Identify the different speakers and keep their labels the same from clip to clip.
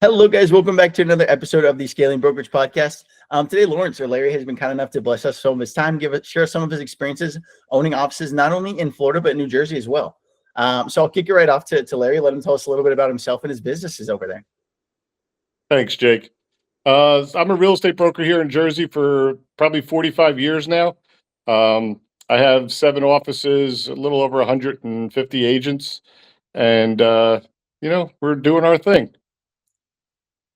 Speaker 1: Hello, guys. Welcome back to another episode of the Scaling Brokerage Podcast. Today, Lawrence or Larry has been kind enough to bless us some of his time, share some of his experiences owning offices not only in Florida but in New Jersey as well. So I'll kick it right off to Larry. Let him tell us a little bit about himself and his businesses over there.
Speaker 2: Thanks, Jake. I'm a real estate broker here in Jersey for probably 45 years now. I have 7 offices, a little over 150 agents, and we're doing our thing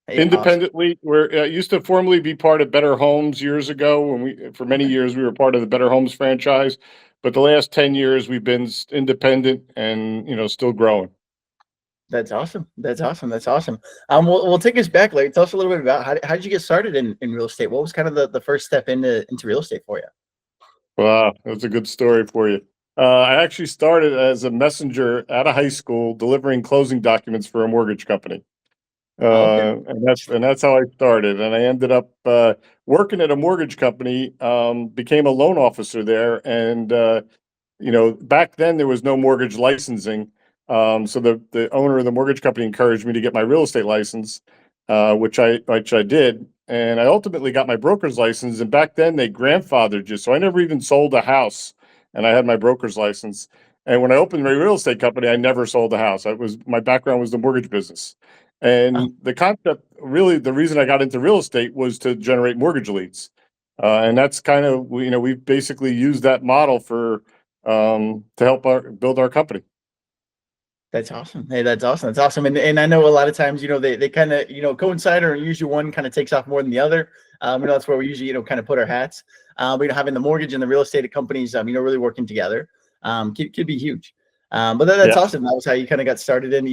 Speaker 1: Hey, awesome.
Speaker 2: independently. We're used to formerly be part of Better Homes years ago. For many
Speaker 1: Okay.
Speaker 2: years, we were part of the Better Homes franchise, but the last 10 years, we've been independent and still growing.
Speaker 1: That's awesome. That's awesome. That's awesome. We'll take us back, Larry. Tell us a little bit about how did you get started in real estate? What was kind of the first step into real estate for you?
Speaker 2: Wow, that's a good story for you. I actually started as a messenger out of high school delivering closing documents for a mortgage company.
Speaker 1: Oh, okay.
Speaker 2: And that's how I started. And I ended up working at a mortgage company, became a loan officer there. And back then there was no mortgage licensing. So the owner of the mortgage company encouraged me to get my real estate license, which I did. And I ultimately got my broker's license. And back then they grandfathered you, so I never even sold a house, and I had my broker's license. And when I opened my real estate company, I never sold a house. My background was the mortgage business,
Speaker 1: Oh,
Speaker 2: and the concept, really, the reason I got into real estate was to generate mortgage leads. And that's kind of, we've basically used that model to help build our company.
Speaker 1: that's awesome. Hey, that's awesome. That's awesome. And I know a lot of times, they kind of, coincide, or usually one kind of takes off more than the other. That's where we usually, kind of put our hats. But having the mortgage and the real estate companies, really working together, could be huge. But that's
Speaker 2: Yeah.
Speaker 1: awesome. That was how you kind of got started in,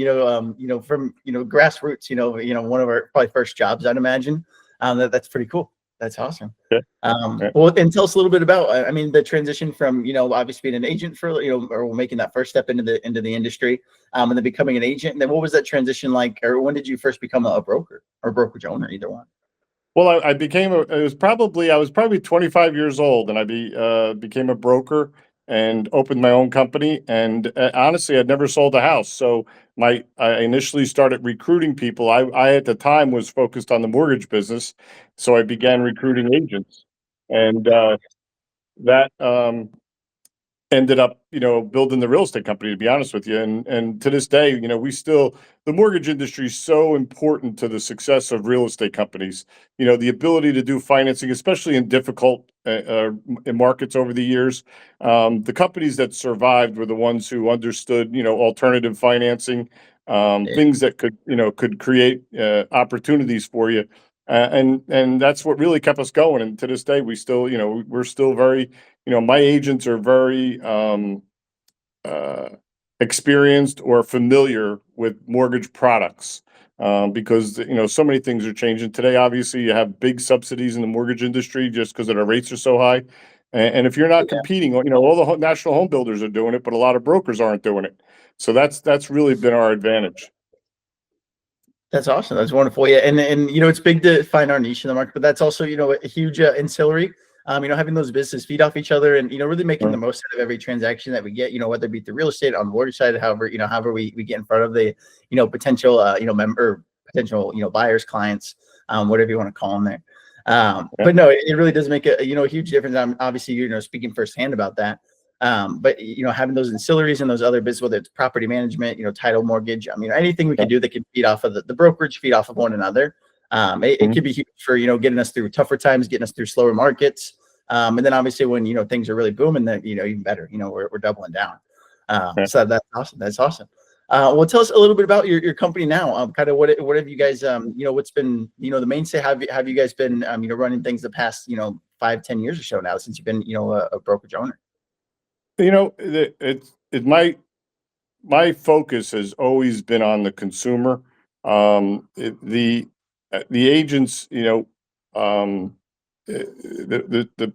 Speaker 1: from, grassroots, one of our probably first jobs, I'd imagine. That's pretty cool. That's awesome.
Speaker 2: Yeah. Yeah.
Speaker 1: Well, and tell us a little bit about, the transition from, obviously being an agent for, or making that first step into the industry, and then becoming an agent. And then what was that transition like, or when did you first become a broker or brokerage owner, either one?
Speaker 2: Well, I became I was probably 25 years old, and became a broker and opened my own company. And honestly, I'd never sold a house, so I initially started recruiting people. I at the time was focused on the mortgage business, so I began recruiting agents, and that ended up, building the real estate company, to be honest with you. And to this day, the mortgage industry is so important to the success of real estate companies. The ability to do financing, especially in difficult in markets over the years. The companies that survived were the ones who understood, alternative financing,
Speaker 1: Yeah,
Speaker 2: things that could create opportunities for you. And that's what really kept us going. And to this day, we're still very, my agents are very uh, experienced or familiar with mortgage products, because so many things are changing today. Obviously, you have big subsidies in the mortgage industry just because the rates are so high. And if you're not
Speaker 1: yeah.
Speaker 2: competing, all the national home builders are doing it, but a lot of brokers aren't doing it. So that's really been our advantage.
Speaker 1: That's awesome. That's wonderful. Yeah, and it's big to find our niche in the market, but that's also a huge ancillary. Having those businesses feed off each other, and really making the most out of every transaction that we get. Whether it be the real estate on the mortgage side, however we get in front of the potential member potential buyers, clients, whatever you want to call them there.
Speaker 2: Yeah.
Speaker 1: But no, it really does make a huge difference. I'm obviously speaking firsthand about that. But having those ancillaries and those other business, whether it's property management, title, mortgage, anything we
Speaker 2: Yeah.
Speaker 1: can do that can feed off of the brokerage, feed off of one another. It
Speaker 2: Mhm.
Speaker 1: could be huge for getting us through tougher times, getting us through slower markets, and then obviously when things are really booming, then even better. We're doubling down.
Speaker 2: Yeah.
Speaker 1: So that's awesome. That's awesome. Well, tell us a little bit about your company now. Kind of what have you guys what's been the mainstay? Have you guys been running things the past 5-10 years or so now since you've been a brokerage owner?
Speaker 2: My focus has always been on the consumer. The agents, the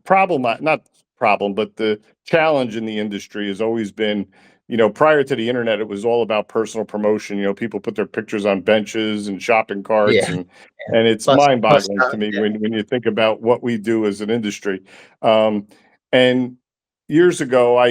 Speaker 2: problem, not problem, but the challenge in the industry has always been, prior to the internet, it was all about personal promotion. People put their pictures on benches and shopping carts,
Speaker 1: Yeah. Yeah.
Speaker 2: and it's
Speaker 1: Plus,
Speaker 2: mind-boggling to me
Speaker 1: yeah.
Speaker 2: when you think about what we do as an industry. And years ago,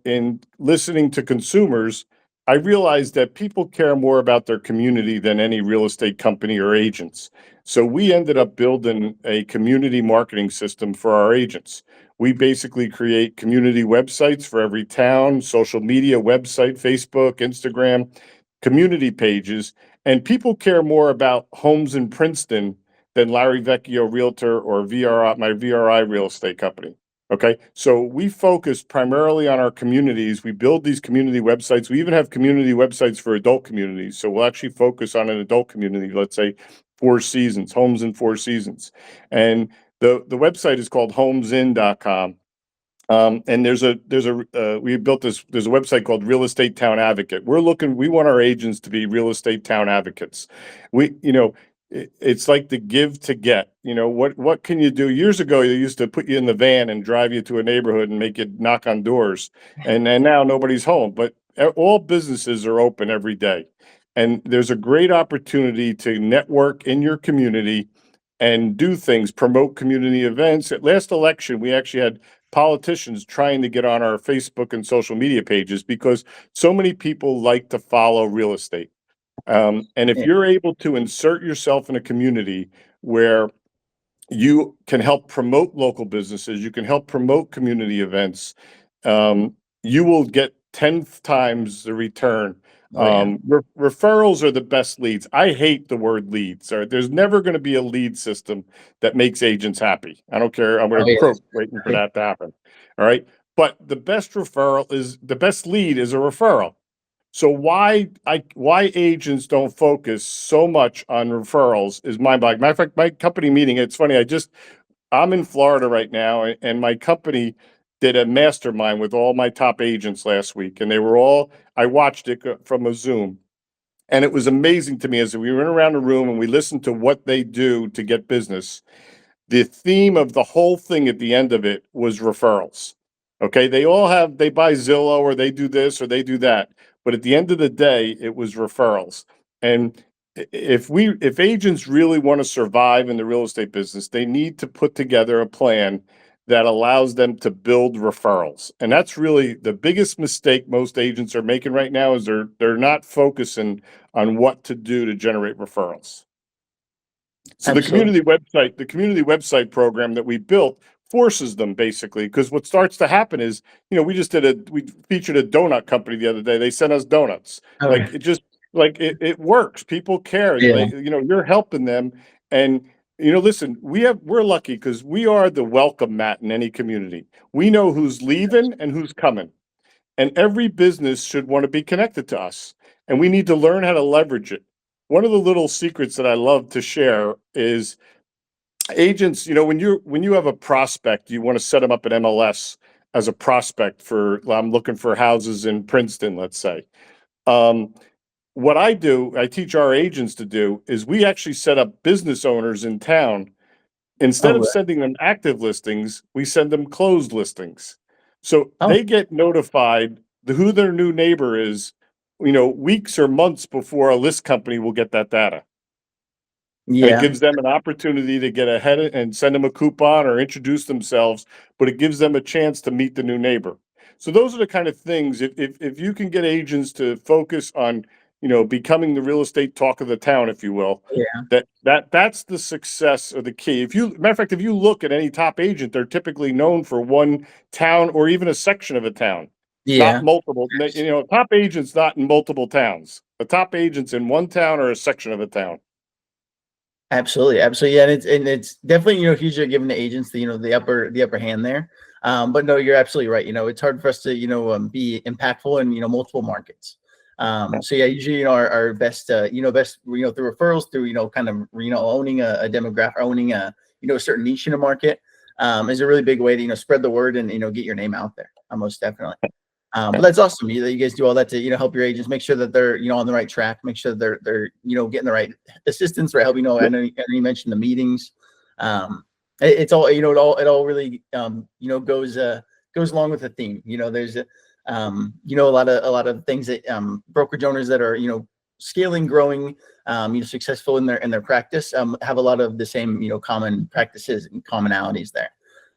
Speaker 2: in listening to consumers, I realized that people care more about their community than any real estate company or agents. So we ended up building a community marketing system for our agents. We basically create community websites for every town, social media website, Facebook, Instagram, community pages, and people care more about homes in Princeton than Larry Vecchio Realtor or VRI, my VRI real estate company. Okay, so we focus primarily on our communities. We build these community websites. We even have community websites for adult communities. So we'll actually focus on an adult community, let's say Four Seasons, Homes in Four Seasons. And the website is called homesin.com. And we built there's a website called Real Estate Town Advocate. We want our agents to be real estate town advocates. It's like the give to get. What can you do? Years ago, they used to put you in the van and drive you to a neighborhood and make you knock on doors. And now nobody's home, but all businesses are open every day. And there's a great opportunity to network in your community and do things, promote community events. At last election, we actually had politicians trying to get on our Facebook and social media pages because so many people like to follow real estate. And if
Speaker 1: Yeah.
Speaker 2: you're able to insert yourself in a community where you can help promote local businesses, you can help promote community events, you will get 10 times the return.
Speaker 1: Oh yeah.
Speaker 2: Referrals are the best leads. I hate the word leads. There's never going to be a lead system that makes agents happy. I don't care. I'm going
Speaker 1: Oh
Speaker 2: to
Speaker 1: yeah.
Speaker 2: quote waiting for that to happen. All right. But the best lead is a referral. So why agents don't focus so much on referrals is mind-boggling. Matter of fact, my company meeting, it's funny, I'm in Florida right now, and my company did a mastermind with all my top agents last week, and I watched it from a Zoom. And it was amazing to me as we went around the room and we listened to what they do to get business. The theme of the whole thing at the end of it was referrals. Okay, they buy Zillow or they do this or they do that, but at the end of the day, it was referrals. And if agents really want to survive in the real estate business, they need to put together a plan that allows them to build referrals. And that's really the biggest mistake most agents are making right now is they're not focusing on what to do to generate referrals. So
Speaker 1: Absolutely.
Speaker 2: the community website program that we built forces them basically, because what starts to happen is, we featured a donut company the other day. They sent us donuts.
Speaker 1: Oh,
Speaker 2: Like it just like it works. People care.
Speaker 1: yeah.
Speaker 2: You're helping them. And listen, we're lucky because we are the welcome mat in any community. We know who's leaving and who's coming. And every business should want to be connected to us. And we need to learn how to leverage it. One of the little secrets that I love to share is agents, when you have a prospect, you want to set them up at MLS as a prospect I'm looking for houses in Princeton, let's say. What I teach our agents to do is we actually set up business owners in town.
Speaker 1: Oh,
Speaker 2: Instead of
Speaker 1: right.
Speaker 2: sending them active listings, we send them closed listings. So
Speaker 1: Oh,
Speaker 2: they get notified who their new neighbor is, weeks or months before a list company will get that data. And it
Speaker 1: yeah.
Speaker 2: gives them an opportunity to get ahead and send them a coupon or introduce themselves, but it gives them a chance to meet the new neighbor. So those are the kind of things, if you can get agents to focus on, becoming the real estate talk of the town, if you will,
Speaker 1: Yeah.
Speaker 2: that's the success of the key. Matter of fact, if you look at any top agent, they're typically known for one town or even a section of a town, not
Speaker 1: Yeah.
Speaker 2: multiple. Top agent's not in multiple towns. The top agent's in one town or a section of a town.
Speaker 1: Absolutely, absolutely. Yeah, and it's definitely huge at giving the agents the upper hand there. But no, you're absolutely right. It's hard for us to be impactful in multiple markets. So yeah, usually our best through referrals, through kind of owning a demographic, owning a certain niche in a market is a really big way to spread the word and get your name out there. Most definitely. But that's awesome that you guys do all that to help your agents make sure that they're on the right track, make sure they're getting the right assistance, right help. I know you mentioned the meetings. It's all it all really goes along with the theme. There's a lot of things that brokerage owners that are scaling, growing, successful in their practice have a lot of the same common practices and commonalities there.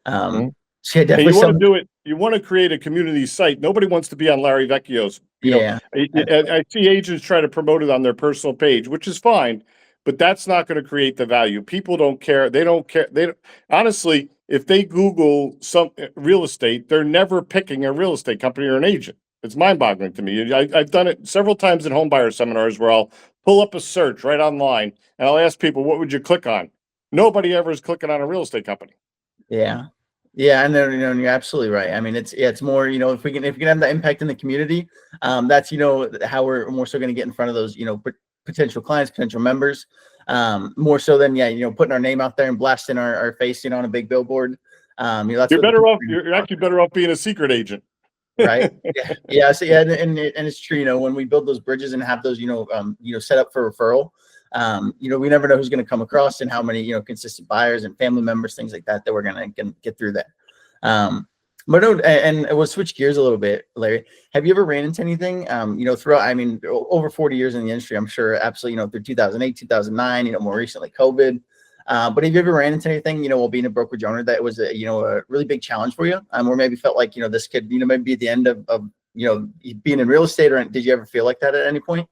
Speaker 2: Mhm.
Speaker 1: Yeah,
Speaker 2: And
Speaker 1: definitely
Speaker 2: you want to
Speaker 1: some.
Speaker 2: do it, you want to create a community site. Nobody wants to be on Larry Vecchio's.
Speaker 1: Yeah.
Speaker 2: I see agents try to promote it on their personal page, which is fine, but that's not going to create the value. People don't care. They don't care. Honestly, if they Google some real estate, they're never picking a real estate company or an agent. It's mind-boggling to me. I've done it several times in home buyer seminars where I'll pull up a search right online and I'll ask people, what would you click on? Nobody ever is clicking on a real estate company.
Speaker 1: Yeah. Yeah, and then you're absolutely right. I mean, it's more, if we can have that impact in the community, that's how we're more so going to get in front of those potential clients, potential members, more so than putting our name out there and blasting our face on a big billboard. That's
Speaker 2: You're
Speaker 1: what the
Speaker 2: better
Speaker 1: people
Speaker 2: off. You're actually better off being a secret agent.
Speaker 1: right. Yeah. So yeah, and it's true. When we build those bridges and have those set up for referral, we never know who's going to come across and how many consistent buyers and family members, things like that we're going to get through that. But no, and we'll switch gears a little bit, Larry. Have you ever ran into anything throughout, I mean, over 40 years in the industry, I'm sure absolutely through 2008, 2009, more recently COVID, but have you ever ran into anything while being a brokerage owner that was a really big challenge for you, or maybe felt like this could maybe be the end of being in real estate, or did you ever feel like that at any point?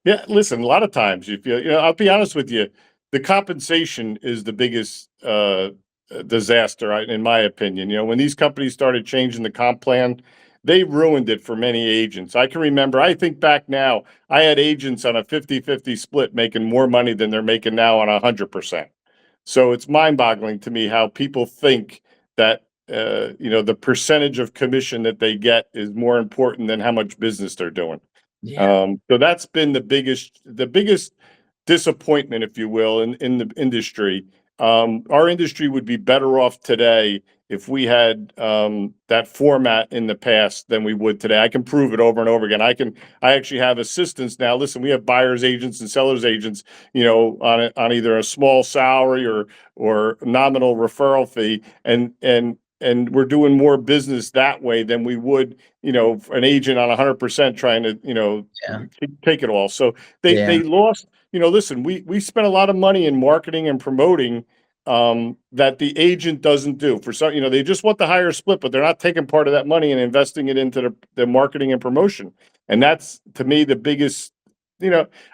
Speaker 2: Yeah, listen, a lot of times you feel, I'll be honest with you, the compensation is the biggest disaster, in my opinion. When these companies started changing the comp plan, they ruined it for many agents. I can remember, I think back now, I had agents on a 50-50 split making more money than they're making now on 100%. So it's mind-boggling to me how people think that the percentage of commission that they get is more important than how much business they're doing.
Speaker 1: Yeah.
Speaker 2: So that's been the biggest disappointment, if you will, in the industry. Our industry would be better off today if we had that format in the past than we would today. I can prove it over and over again. I actually have assistants now. Listen, we have buyers agents and sellers agents, on either a small salary or nominal referral fee, and we're doing more business that way than we would, an agent on 100% trying to,
Speaker 1: Yeah.
Speaker 2: take it all. So they
Speaker 1: Yeah.
Speaker 2: lost, listen, we spent a lot of money in marketing and promoting that the agent doesn't do. For some, they just want the higher split, but they're not taking part of that money and investing it into the marketing and promotion. And that's, to me, the biggest,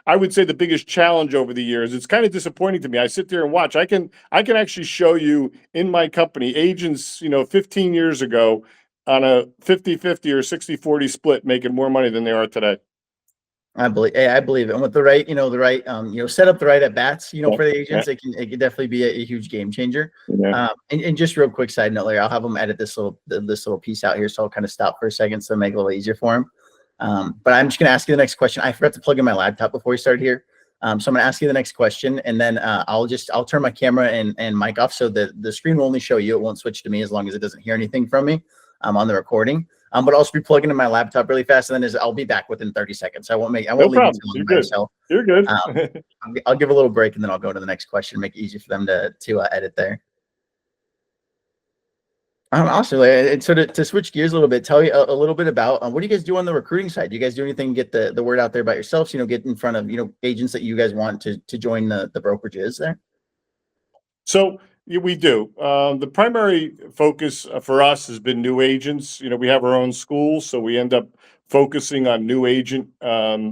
Speaker 2: I would say the biggest challenge over the years. It's kind of disappointing to me. I sit there and watch. I can actually show you in my company agents, 15 years ago on a 50-50 or 60-40 split making more money than they are today.
Speaker 1: I believe it. And with the right, set up the right at bats,
Speaker 2: Yeah,
Speaker 1: for the
Speaker 2: yeah,
Speaker 1: agents, it can definitely be a huge game changer.
Speaker 2: yeah.
Speaker 1: And just real quick side note, Larry, I'll have them edit this little piece out here, so I'll kind of stop for a second so make it a little easier for him. But I'm just going to ask you the next question. I forgot to plug in my laptop before we started here, so I'm going to ask you the next question, and then I'll turn my camera and mic off so that the screen will only show you. It won't switch to me as long as it doesn't hear anything from me on the recording. But I'll just be plugging in my laptop really fast, and then I'll be back within 30 seconds. I won't
Speaker 2: No
Speaker 1: leave it
Speaker 2: problem.
Speaker 1: too long.
Speaker 2: You're good.
Speaker 1: So
Speaker 2: You're good.
Speaker 1: I'll give a little break, and then I'll go to the next question, make it easy for them to edit there. Awesome. And so to switch gears a little bit, tell you a little bit about what do you guys do on the recruiting side? Do you guys do anything to get the word out there about yourselves? Get in front of agents that you guys want to join the brokerages there.
Speaker 2: So yeah, we do. The primary focus for us has been new agents. We have our own school, so we end up focusing on new agent a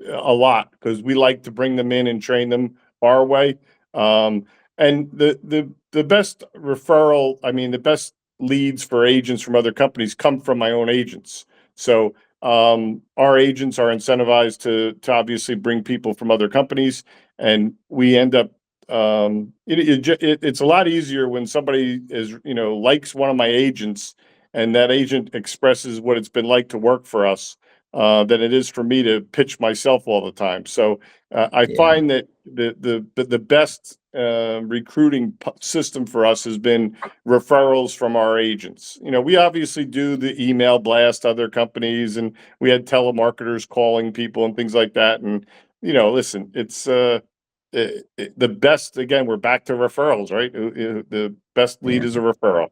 Speaker 2: lot because we like to bring them in and train them our way. And the best referral, I mean, the best leads for agents from other companies come from my own agents. So our agents are incentivized to obviously bring people from other companies, and we end up it's a lot easier when somebody likes one of my agents and that agent expresses what it's been like to work for us than it is for me to pitch myself all the time. So I find that the best recruiting system for us has been referrals from our agents. We obviously do the email blast other companies, and we had telemarketers calling people and things like that. And listen, it's the best, again, we're back to referrals, right? The best lead
Speaker 1: Yeah.
Speaker 2: is a referral.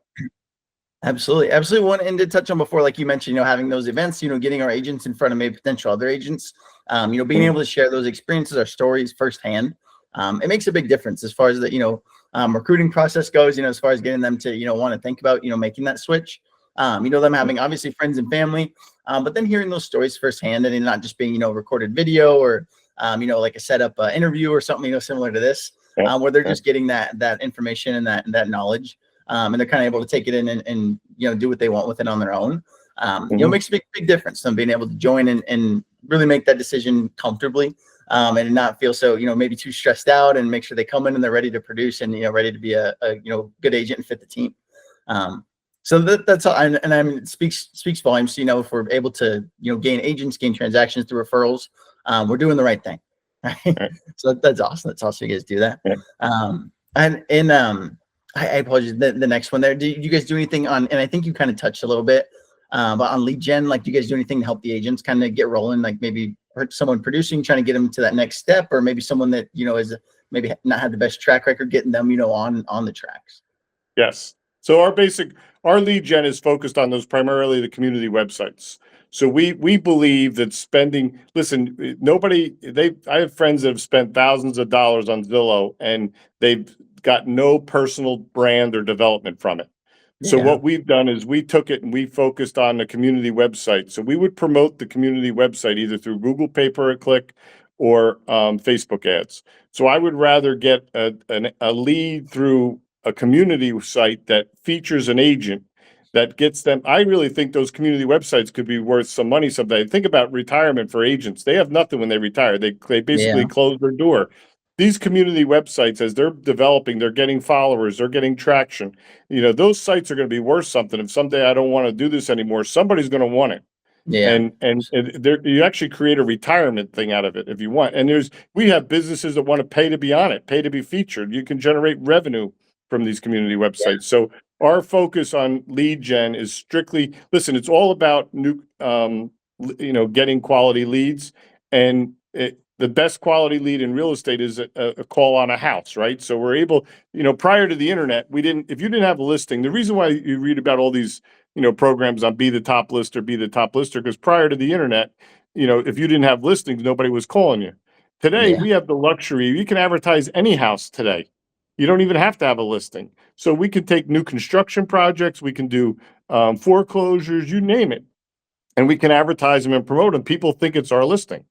Speaker 1: Absolutely. Wanted to touch on before, like you mentioned, having those events, getting our agents in front of maybe potential other agents, being able to share those experiences, our stories firsthand. it makes a big difference as far as the, recruiting process goes, as far as getting them to, want to think about, making that switch. Them having obviously friends and family, but then hearing those stories firsthand and it not just being, recorded video or, like a setup interview or something, similar to this, where they're just getting that information and that knowledge. And they're kind of able to take it in and do what they want with it on their own. Makes a big difference. Them being able to join and really make that decision comfortably, and not feel so, maybe too stressed out, and make sure they come in and they're ready to produce and, ready to be a good agent and fit the team. So that's all. And it speaks volumes. If we're able to, gain agents, gain transactions through referrals, we're doing the right thing. Right. So that's awesome. That's awesome. You guys do that. I apologize. The next one there. Do you guys do anything on? And I think you kind of touched a little bit, but on lead gen, like, do you guys do anything to help the agents kind of get rolling? Like maybe someone producing, trying to get them to that next step, or maybe someone that is maybe not had the best track record, getting them on the tracks.
Speaker 2: Yes. So our lead gen is focused on those, primarily the community websites. So we believe that I have friends that have spent thousands of dollars on Zillow and they've got no personal brand or development from it. So what we've done is we took it and we focused on the community website. So we would promote the community website either through Google pay-per-click or Facebook ads. So I would rather get a lead through a community site that features an agent that gets them. I really think those community websites could be worth some money someday. Think about retirement for agents. They have nothing when they retire. They basically close their door. These community websites, as they're developing, they're getting followers, they're getting traction. Those sites are going to be worth something. If someday I don't want to do this anymore, somebody's going to want it. And you actually create a retirement thing out of it if you want. And we have businesses that want to pay to be on it, pay to be featured. You can generate revenue from these community websites. So our focus on lead gen is strictly, it's all about getting quality leads. And the best quality lead in real estate is a call on a house, right? So we're able, prior to the internet, if you didn't have a listing, the reason why you read about all these, programs on be the top lister, because prior to the internet, if you didn't have listings, nobody was calling you. Today, we have the luxury, you can advertise any house today. You don't even have to have a listing. So we can take new construction projects, we can do foreclosures, you name it, and we can advertise them and promote them. People think it's our listing.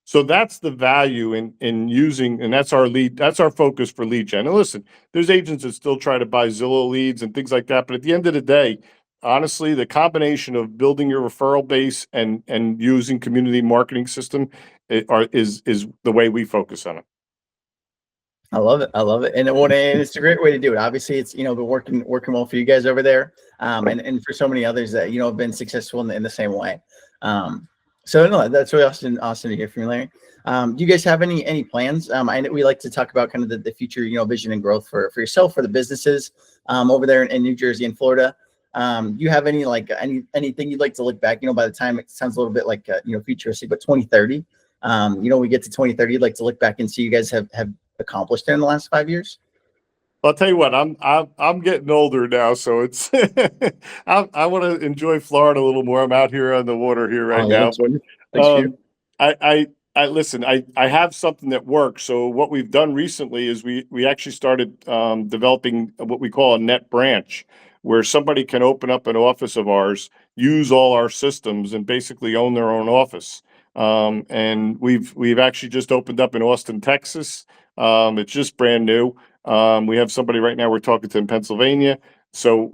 Speaker 2: So that's the value in using, and that's our focus for lead gen. And listen, there's agents that still try to buy Zillow leads and things like that. But at the end of the day, honestly, the combination of building your referral base and using community marketing system is the way we focus on it.
Speaker 1: I love it. And it's a great way to do it. Obviously, it's, been working well for you guys over there. And for so many others that, have been successful in the same way. So no, that's really awesome to hear from you, Larry. Do you guys have any plans? I know we like to talk about kind of the future, vision and growth for yourself, for the businesses, over there in New Jersey and Florida. Do you have anything you'd like to look back, by the time it sounds a little bit like, futuristic, but 2030, we get to 2030, you'd like to look back and see you guys have accomplished in the last 5 years?
Speaker 2: I'll tell you what, I'm getting older now, so it's I want to enjoy Florida a little more. I'm out here on the water here right now, but I have something that works. So what we've done recently is we actually started developing what we call a net branch, where somebody can open up an office of ours, use all our systems, and basically own their own office. And we've actually just opened up in Austin, Texas. It's just brand new. We have somebody right now we're talking to in Pennsylvania. So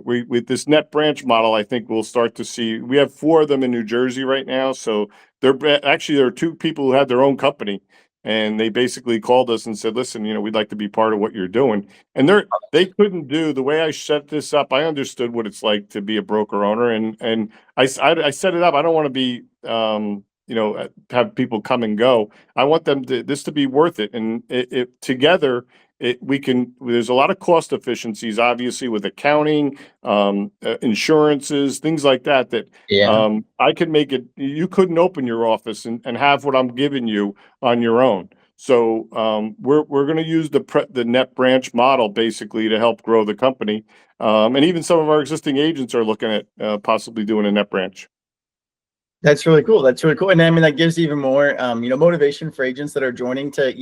Speaker 2: with this net branch model, I think we'll start to see. We have 4 of them in New Jersey right now. So there are 2 people who had their own company, and they basically called us and said, "Listen, we'd like to be part of what you're doing." And they couldn't do the way I set this up. I understood what it's like to be a broker owner, and I set it up. I don't want to be have people come and go. I want this to be worth it, and it together. There's a lot of cost efficiencies, obviously, with accounting, insurances, things like that, I can make it, you couldn't open your office and have what I'm giving you on your own. So we're going to use the net branch model basically to help grow the company. And even some of our existing agents are looking at possibly doing a net branch.
Speaker 1: That's really cool. And I mean, that gives even more, motivation for agents that are joining to,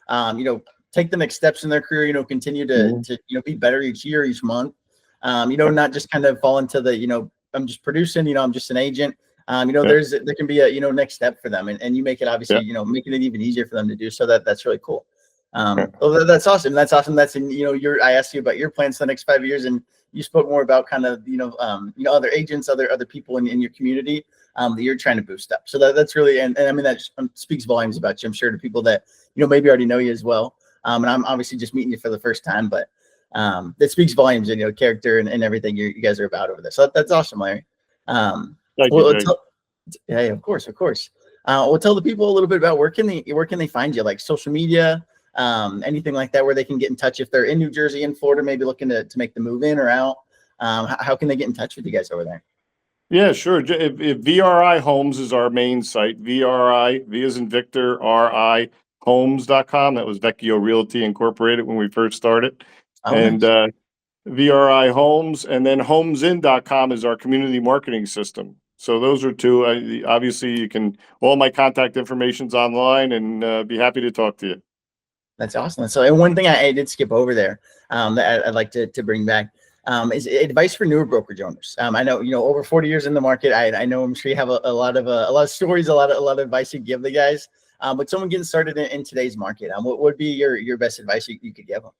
Speaker 1: take the next steps in their career, continue to be better each year, each month, not just kind of fall into the, I'm just producing, I'm just an agent. There can be a, next step for them, and you make it obviously, making it even easier for them to do so. That's really cool. Well, that's awesome. That's awesome. That's in, I asked you about your plans for the next 5 years, and you spoke more about kind of, other agents, other people in your community, that you're trying to boost up. So that's really, and I mean, that speaks volumes about you, I'm sure, to people that, maybe already know you as well. And I'm obviously just meeting you for the first time, but that speaks volumes and, character and everything you guys are about over there. So that's awesome, Larry.
Speaker 2: Thank you, Jake.
Speaker 1: Yeah, of course. We'll tell the people a little bit about where can they find you, like social media, anything like that, where they can get in touch if they're in New Jersey and Florida, maybe looking to make the move in or out. How can they get in touch with you guys over there?
Speaker 2: Yeah, sure. If VRI Homes is our main site, VRI, V as in Victor, RI, homes.com. That was Vecchio Realty Incorporated when we first started.
Speaker 1: Oh,
Speaker 2: And
Speaker 1: nice.
Speaker 2: VRI Homes, and then homesin.com is our community marketing system. So those are two. Obviously, you can, all my contact information's online, and be happy to talk to you.
Speaker 1: That's awesome. So, and one thing I did skip over there, that I'd like to bring back, is advice for newer brokerage owners. I know, over 40 years in the market. I know, I'm sure you have a lot of stories, a lot of advice you give the guys. But someone getting started in today's market, what would be your best advice you could give them?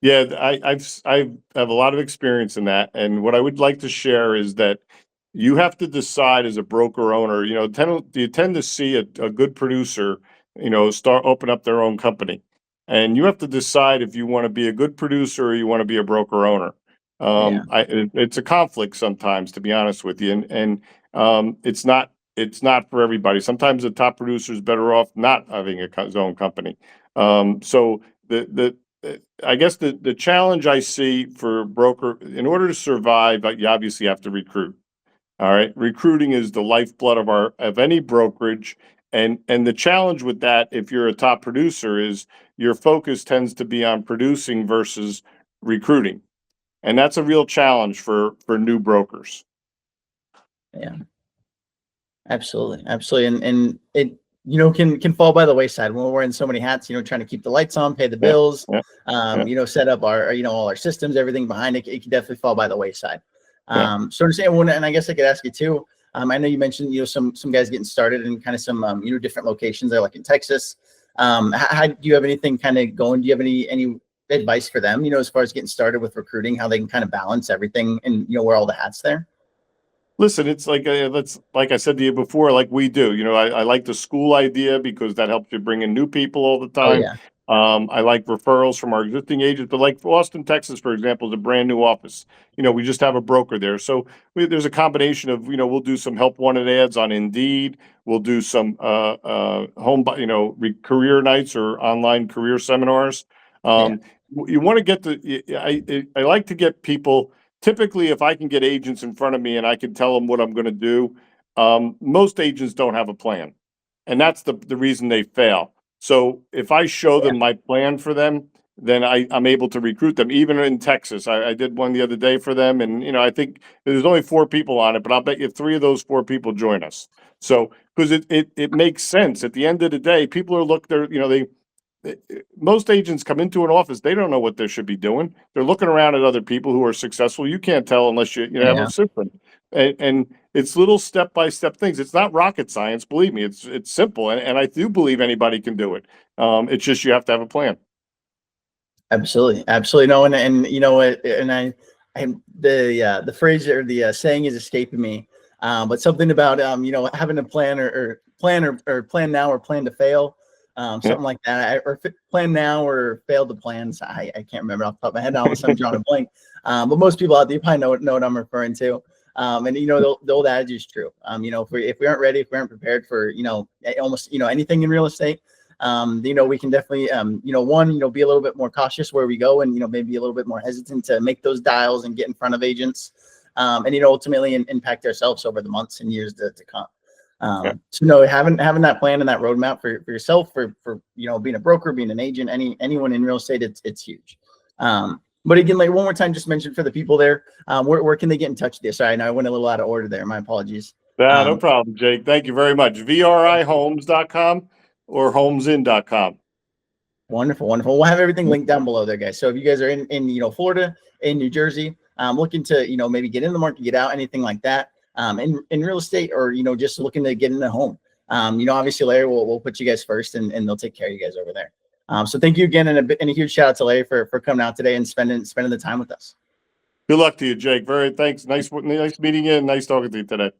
Speaker 2: Yeah, I have a lot of experience in that, and what I would like to share is that you have to decide as a broker owner. You tend to see a good producer, start open up their own company, and you have to decide if you want to be a good producer or you want to be a broker owner.
Speaker 1: Yeah,
Speaker 2: It's a conflict sometimes, to be honest with you, and it's not for everybody. Sometimes the top producer is better off not having his own company. So the I guess the challenge I see for a broker, in order to survive, you obviously have to recruit. All right. Recruiting is the lifeblood of any brokerage. And the challenge with that, if you're a top producer, is your focus tends to be on producing versus recruiting. And that's a real challenge for new brokers.
Speaker 1: yeah. Absolutely, absolutely, and it can fall by the wayside when we're wearing so many hats. Trying to keep the lights on, pay the
Speaker 2: Yeah,
Speaker 1: bills,
Speaker 2: yeah, yeah,
Speaker 1: set up our all our systems, everything behind it. It can definitely fall by the wayside.
Speaker 2: yeah.
Speaker 1: So understand one, and I guess I could ask you too. I know you mentioned some guys getting started in kind of some different locations there, like in Texas. How do you have anything kind of going? Do you have any advice for them? As far as getting started with recruiting, how they can kind of balance everything and wear all the hats there.
Speaker 2: Listen, it's like that's like I said to you before, like we do. I like the school idea because that helps you bring in new people all the
Speaker 1: Oh
Speaker 2: time.
Speaker 1: yeah,
Speaker 2: I like referrals from our existing agents, but like Austin, Texas, for example, is a brand new office. We just have a broker there, so there's a combination of we'll do some help wanted ads on Indeed. We'll do some career nights or online career seminars.
Speaker 1: yeah,
Speaker 2: Um, you want to get I like to get people. Typically, if I can get agents in front of me and I can tell them what I'm going to do, most agents don't have a plan, and that's the reason they fail. So if I show
Speaker 1: yeah,
Speaker 2: them my plan for them, then I'm able to recruit them. Even in Texas, I did one the other day for them, and I think there's only 4 people on it, but I'll bet you 3 of those 4 people join us. So because it makes sense. At the end of the day, people are most agents come into an office, they don't know what they should be doing. They're looking around at other people who are successful. You can't tell unless you have
Speaker 1: yeah.
Speaker 2: a system. And it's little step by step things. It's not rocket science, believe me. It's simple, and I do believe anybody can do it. It's just you have to have a plan.
Speaker 1: Absolutely, absolutely. No, and you know what, and I the phrase or the saying is escaping me, but something about having a plan or plan now or plan to fail,
Speaker 2: Yeah,
Speaker 1: something like that, plan now or fail to plan. So I can't remember off the top of my head. All of a sudden, I'm drawing a blank. But most people out there probably know what I'm referring to. And the old adage is true. If we aren't ready, if we aren't prepared for almost anything in real estate, we can definitely, be a little bit more cautious where we go and, maybe a little bit more hesitant to make those dials and get in front of agents, and, ultimately impact ourselves over the months and years to come.
Speaker 2: yeah.
Speaker 1: So no, having that plan and that roadmap for yourself, for being a broker, being an agent, anyone in real estate, it's huge. But again, like one more time, just mention for the people there, where can they get in touch with you? Sorry, I know I went a little out of order there. My apologies.
Speaker 2: No problem, Jake. Thank you very much. VRIhomes.com or homesin.com.
Speaker 1: Wonderful, wonderful. We'll have everything linked down below there, guys. So if you guys are in Florida, in New Jersey, looking to maybe get in the market, get out, anything like that, in real estate, or just looking to get in the home, obviously Larry will put you guys first, and they'll take care of you guys over there. So thank you again, and a huge shout out to Larry for coming out today and spending the time with us.
Speaker 2: Good luck to you, Jake. Thanks. Nice meeting you, and nice talking to you today.